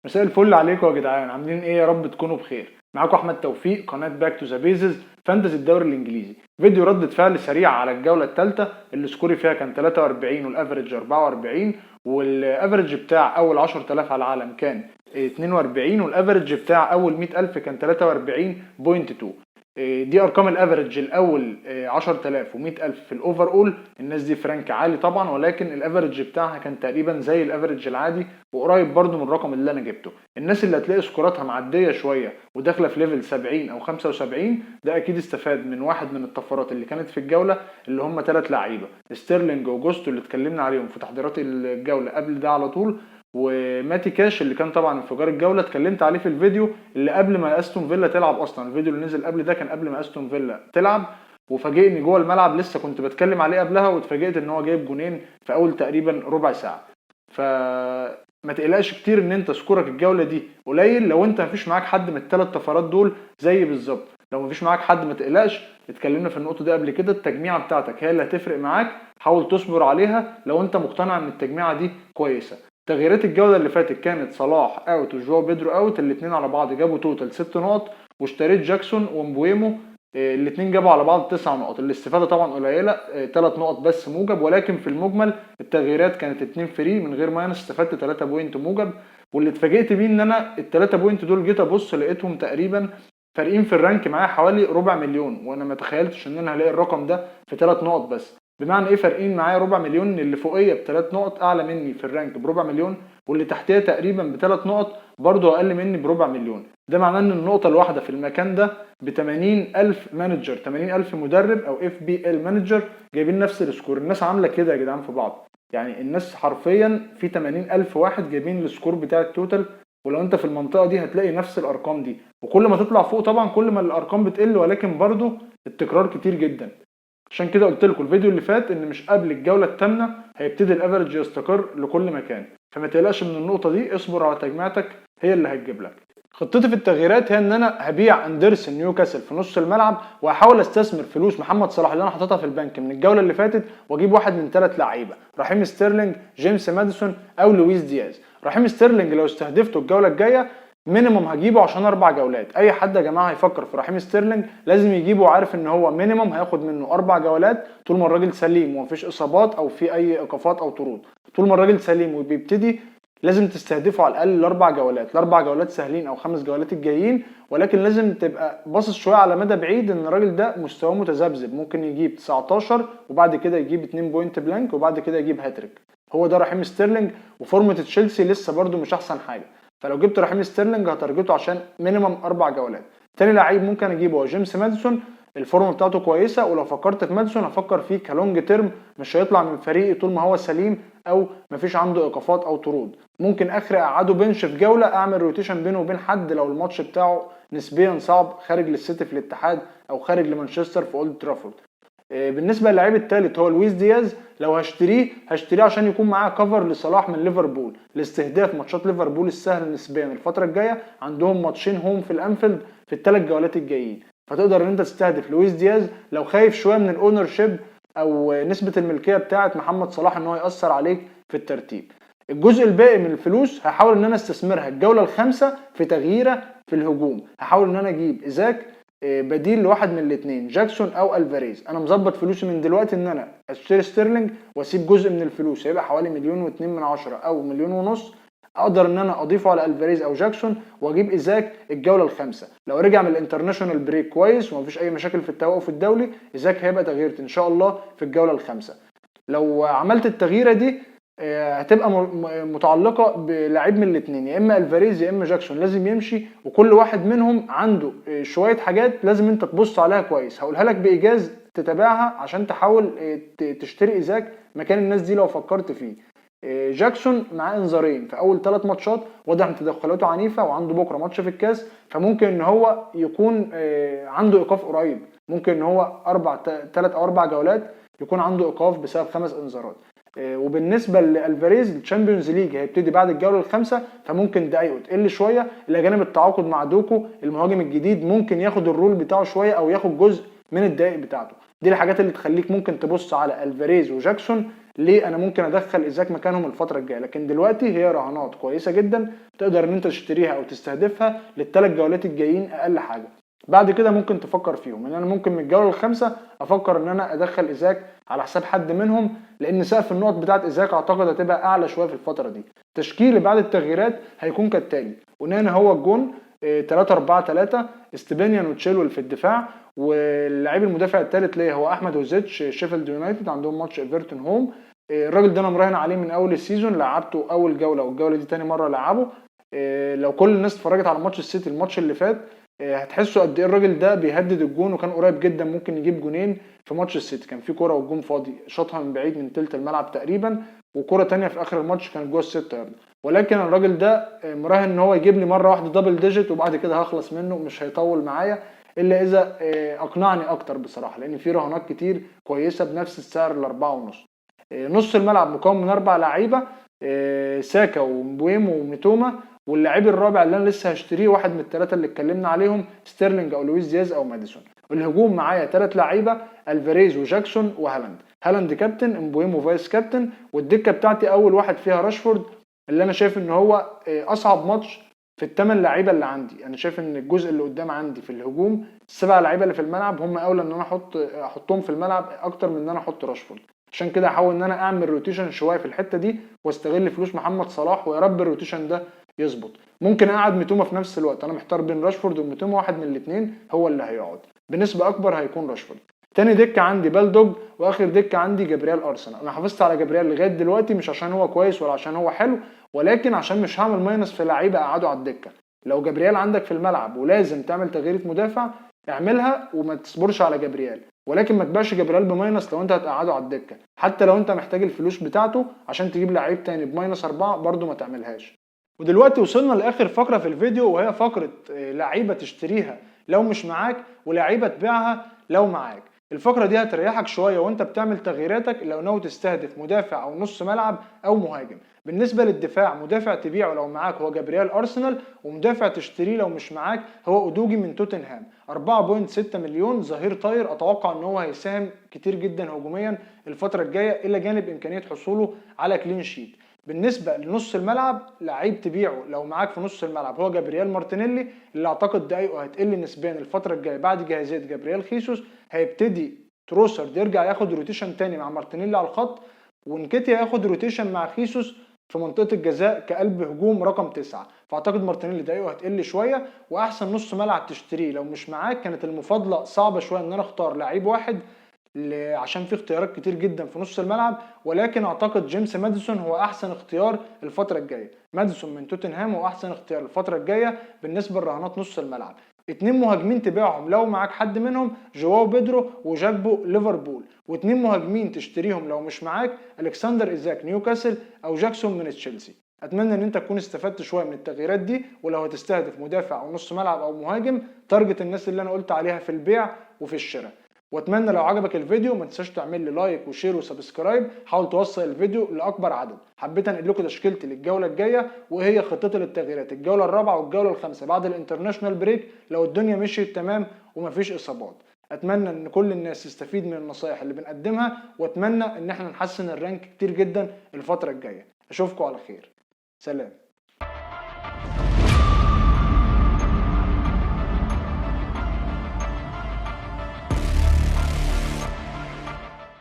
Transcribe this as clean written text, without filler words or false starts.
مساء الفل عليكم يا جدعان، عاملين ايه؟ يا رب تكونوا بخير. معاكم احمد توفيق، قناه باك تو ذا بيزز فانتزي الدوري الانجليزي. فيديو ردة فعل سريعه على الجوله الثالثه اللي سكوري فيها كان 43 والافرج 44، والافرج بتاع اول 10000 على العالم كان 42، والافرج بتاع اول 100000 كان 43.2. دي ارقام الافرج الاول 10000 و100000 في الاوفر اول. الناس دي فرانك عالي طبعا، ولكن الافرج بتاعها كان تقريبا زي الافرج العادي وقريب برضو من الرقم اللي انا جبته. الناس اللي هتلاقي سكوراتها معديه شويه وداخله في ليفل 70 او 75 ده اكيد استفاد من واحد من الطفرات اللي كانت في الجوله، اللي هم 3 لعيبه ستيرلينج وجوستو اللي اتكلمنا عليهم في تحضيرات الجوله قبل ده على طول، وماتي كاش اللي كان طبعا انفجار الجوله اتكلمت عليه في الفيديو اللي قبل ما استون فيلا تلعب. اصلا الفيديو اللي نزل قبل ده كان قبل ما استون فيلا تلعب، وفاجئني جوه الملعب. لسه كنت بتكلم عليه قبلها واتفاجئت ان هو جايب جونين في اول تقريبا ربع ساعه. فما تقلقش كتير ان انت سكورك الجوله دي قليل لو انت مفيش معاك حد من الثلاث طفرات دول زي بالظبط. لو مفيش معاك حد ما تقلقش، اتكلمنا في النقطه دي قبل كده. التجميعه بتاعتك هي اللي هتفرق معاك، حاول تصبر عليها لو انت مقتنع ان التجميعه دي كويسه. تغييرات الجوله اللي فاتت كانت صلاح اوت وجواو بيدرو اوت، الاثنين على بعض جابوا توتال 6 نقط، واشتريت جاكسون ومبويمو الاثنين جابوا على بعض 9 نقط. الاستفاده طبعا قليله، 3 نقط بس موجب، ولكن في المجمل التغييرات كانت 2 فري من غير ماينس، استفدت 3 بوينت موجب. واللي اتفاجئت بيه ان انا ال3 بوينت دول جيت ابص لقيتهم تقريبا فارقين في الرانك معايا حوالي ربع مليون، وانا ما تخيلتش ان انا هلاقي الرقم ده في 3 نقط بس. بمعنى ايه فارقين معايا ربع مليون؟ اللي فوقيه ب3 نقط اعلى مني في الرانك بربع مليون، واللي تحتيه تقريبا ب3 نقط برضه اقل مني بربع مليون. ده معناه ان النقطه الواحده في المكان ده ب 80000 مانجر، 80000 مدرب او اف بي ال مانجر جايبين نفس السكور. الناس عامله كده يا جدعان في بعض، يعني الناس حرفيا في 80000 واحد جايبين السكور بتاع التوتال. ولو انت في المنطقه دي هتلاقي نفس الارقام دي، وكل ما تطلع فوق طبعا كل ما الارقام بتقل، ولكن برضه التكرار كتير جدا. عشان كده قلت لكم الفيديو اللي فات ان مش قبل الجوله الثامنه هيبتدي الافرج يستقر لكل مكان، فما تقلقش من النقطه دي، اصبر على تجميعتك هي اللي هتجيب لك. خطتي في التغييرات هي ان انا هبيع اندرسن نيوكاسل في نص الملعب، وهحاول استثمر فلوس محمد صلاح اللي انا حاططها في البنك من الجوله اللي فاتت، واجيب واحد من 3 لعيبه، رحيم ستيرلينج، جيمس ماديسون او لويس دياز. رحيم ستيرلينج لو استهدفته الجوله الجايه مينيموم هجيبه عشان 4 جولات. اي حد يا جماعه هيفكر في رحيم ستيرلينج لازم يجيبه عارف ان هو مينيموم هياخد منه 4 جولات طول ما الراجل سليم ومفيش اصابات او في اي ايقافات او طرود. طول ما الراجل سليم وبيبتدي لازم تستهدفه على الاقل ال4 جولات. ال4 جولات سهلين او 5 جولات الجايين، ولكن لازم تبقى باصص شويه على مدى بعيد ان الراجل ده مستواه متذبذب، ممكن يجيب 19 وبعد كده يجيب 2 بوينت بلانك وبعد كده يجيب هاتريك. هو ده رحيم ستيرلينج، وفورمه تشيلسي لسه برده مش احسن حاجه. فلو جبت رحيم ستيرلينج هتارجته عشان مينيمم 4 جولات. تاني لعيب ممكن اجيبه هو جيمس ماديسون، الفورمه بتاعته كويسه، ولو فكرت في ماديسون هفكر فيه كلونج تيرم، مش هيطلع من فريقي طول ما هو سليم او مفيش عنده ايقافات او طرود. ممكن اخر اقعده بنش في جوله، اعمل روتيشن بينه وبين حد لو الماتش بتاعه نسبيا صعب، خارج للسيتي في الاتحاد او خارج لمانشستر في اولد ترافورد. بالنسبه للعيب الثالث هو لويس دياز، لو هشتريه عشان يكون معاه كفر لصلاح من ليفربول لاستهداف ماتشات ليفربول السهل نسبيا الفتره الجايه. عندهم ماتشين هوم في الانفيلد في ال3 جولات الجايين، فتقدر ان انت تستهدف لويس دياز لو خايف شويه من الاونر شيب او نسبه الملكيه بتاعه محمد صلاح ان هو ياثر عليك في الترتيب. الجزء الباقي من الفلوس هحاول ان انا استثمرها الجوله الخامسه في تغييره في الهجوم. هحاول ان انا اجيب ايزاك بديل لواحد من الاثنين، جاكسون او الفاريز. انا مظبط فلوسي من دلوقتي ان انا اشتري ستيرلينج واسيب جزء من الفلوس هيبقى حوالي 1.2 او 1.5 مليون، اقدر ان انا اضيفه على الفاريز او جاكسون واجيب ايزاك الجوله الخامسه. لو رجع من الانترناشونال بريك كويس ومفيش اي مشاكل في التوقف الدولي، ايزاك هيبقى تغييرتي ان شاء الله في الجوله الخامسه. لو عملت التغييره دي هتبقى متعلقه بلاعيب من الاثنين، يا اما الفاريز يا اما جاكسون لازم يمشي، وكل واحد منهم عنده شويه حاجات لازم انت تبص عليها كويس. هقولها لك بايجاز تتابعها عشان تحاول تشتري ايزاك مكان الناس دي لو فكرت فيه. جاكسون معاه انذارين في اول 3 ماتشات، واضح ان تدخلاته عنيفه، وعنده بكره ماتش في الكاس، فممكن ان هو يكون عنده ايقاف قريب. ممكن ان هو 3 او 4 جولات يكون عنده ايقاف بسبب 5 انذارات. وبالنسبه لالفاريز الشامبيونز ليج هيبتدي بعد الجوله الخامسه، فممكن دقايقه تقل شويه، الى جانب التعاقد مع دوكو المهاجم الجديد ممكن ياخد الرول بتاعه شويه او ياخد جزء من الدقائق بتاعته. دي الحاجات اللي تخليك ممكن تبص على الفاريز وجاكسون ليه انا ممكن ادخل ايزاك مكانهم الفتره الجايه. لكن دلوقتي هي رهانات كويسه جدا تقدر ان انت تشتريها او تستهدفها للثلاث جولات الجايين اقل حاجه. بعد كده ممكن تفكر فيهم، ان انا ممكن من الجوله الخامسه افكر ان انا ادخل ايزاك على حساب حد منهم، لان سقف النقط بتاعت ايزاك اعتقد هتبقى اعلى شويه في الفتره دي. تشكيلي بعد التغييرات هيكون كالتالي: ونانا هو الجون 3-4-3، استبانيان وتشيلويل في الدفاع، واللاعب المدافع الثالث ليه هو احمد وزيتش شيفيلد يونايتد، عندهم ماتش ايفرتون هوم. الراجل ده انا مراهن عليه من اول السيزون، لعبته اول جوله والجوله دي تاني مره لعبه. لو كل الناس اتفرجت على ماتش السيتي الماتش اللي فات هتحسوا قد ايه الراجل ده بيهدد الجون، وكان قريب جدا ممكن يجيب جونين في ماتش السيتي. كان في كوره والجون فاضي شاطها من بعيد من تلت الملعب تقريبا، وكوره تانية في اخر الماتش كانت جوه ال6 يارد. ولكن الراجل ده مراهن ان هو يجيب لي مره واحده دبل ديجيت وبعد كده هخلص منه، مش هيطول معايا الا اذا اقنعني اكتر بصراحه، لان في رهانات كتير كويسه بنفس السعر ال4.5. نص الملعب مكون من 4 لعيبه، ساكا ومبويمو وميتوما، واللاعب الرابع اللي انا لسه هشتريه واحد من الثلاثه اللي اتكلمنا عليهم، ستيرلينج او لويس دياز او ماديسون. الهجوم معايا 3 لعيبه، الفاريز وجاكسون وهالاند. هالاند كابتن، امبويمو فايس كابتن، والدكه بتاعتي اول واحد فيها راشفورد، اللي انا شايف ان هو اصعب ماتش في ال8 لعيبه اللي عندي. انا شايف ان الجزء اللي قدام عندي في الهجوم ال7 لعيبه اللي في الملعب هم اولى ان انا احطهم في الملعب اكتر من ان انا احط راشفورد. عشان كده هحاول ان انا اعمل روتيشن شويه في الحته دي واستغل فلوس محمد صلاح، ويا رب الروتيشن ده يظبط. ممكن اقعد ميتوما في نفس الوقت، انا محتار بين راشفورد وميتوما، واحد من الاثنين هو اللي هيقعد، بنسبه اكبر هيكون راشفورد. تاني دكه عندي بالدوج، واخر دكه عندي جابرييل ارسنال. انا حافظت على جابرييل لغايه دلوقتي مش عشان هو كويس ولا عشان هو حلو، ولكن عشان مش هعمل ماينس في لعيبه قعدوا على الدكه. لو جابرييل عندك في الملعب ولازم تعمل تغييره مدافع اعملها وما تصبرش على جابرييل، ولكن ما تبقاش جابرييل بماينس لو انت هتقعده على الدكه. حتى لو انت محتاج الفلوس بتاعته عشان تجيب لعيب تاني بماينس 4 برضو ما تعملهاش. ودلوقتي وصلنا لاخر فقره في الفيديو، وهي فقره لعيبه تشتريها لو مش معاك ولعيبه تبيعها لو معاك. الفقره دي هتريحك شويه وانت بتعمل تغييراتك لو ناوي تستهدف مدافع او نص ملعب او مهاجم. بالنسبه للدفاع، مدافع تبيعه لو معاك هو جابرييل ارسنال، ومدافع تشتريه لو مش معاك هو اودوجي من توتنهام. 4.6 مليون، ظهير طاير، اتوقع ان هو هيساهم كتير جدا هجوميا الفتره الجايه، الى جانب امكانيه حصوله على كلين شيت. بالنسبه لنص الملعب، لعيب تبيعه لو معاك في نص الملعب هو جابرييل مارتينيلي، اللي اعتقد دقايقه هتقل نسبيا الفتره الجايه بعد جاهزيه جابرييل خيسوس. هيبتدي تروسرد يرجع ياخد روتيشن تاني مع مارتينيلي على الخط، ونكيتيا ياخد روتيشن مع خيسوس في منطقه الجزاء كقلب هجوم رقم 9. فاعتقد مارتينيلي دقايقه هتقل شويه. واحسن نص ملعب تشتريه لو مش معاك، كانت المفاضله صعبه شويه ان انا اختار لعيب واحد عشان في اختيارات كتير جدا في نص الملعب، ولكن اعتقد جيمس ماديسون هو احسن اختيار الفتره الجايه. ماديسون من توتنهام هو احسن اختيار الفتره الجايه بالنسبه لرهانات نص الملعب. 2 مهاجمين تبيعهم لو معاك حد منهم، جواو بيدرو وجاكبو ليفربول. و2 مهاجمين تشتريهم لو مش معاك، الكسندر ايزاك نيوكاسل او جاكسون من تشيلسي. اتمنى ان انت تكون استفدت شويه من التغييرات دي، ولو هتستهدف مدافع او نص ملعب او مهاجم تارجت الناس اللي انا قلت عليها في البيع وفي الشراء. واتمنى لو عجبك الفيديو ما تنساش تعمل لي لايك وشير وسبسكرايب، حاول توصل الفيديو لاكبر عدد. حبيت انقل لكم تشكيلتي للجوله الجايه، وهي خطتي للتغييرات الجوله الرابعه والجوله الخامسه بعد الانترناشونال بريك لو الدنيا مشيت تمام ومفيش اصابات. اتمنى ان كل الناس تستفيد من النصايح اللي بنقدمها، واتمنى ان احنا نحسن الرانك كتير جدا الفتره الجايه. اشوفكم على خير، سلام.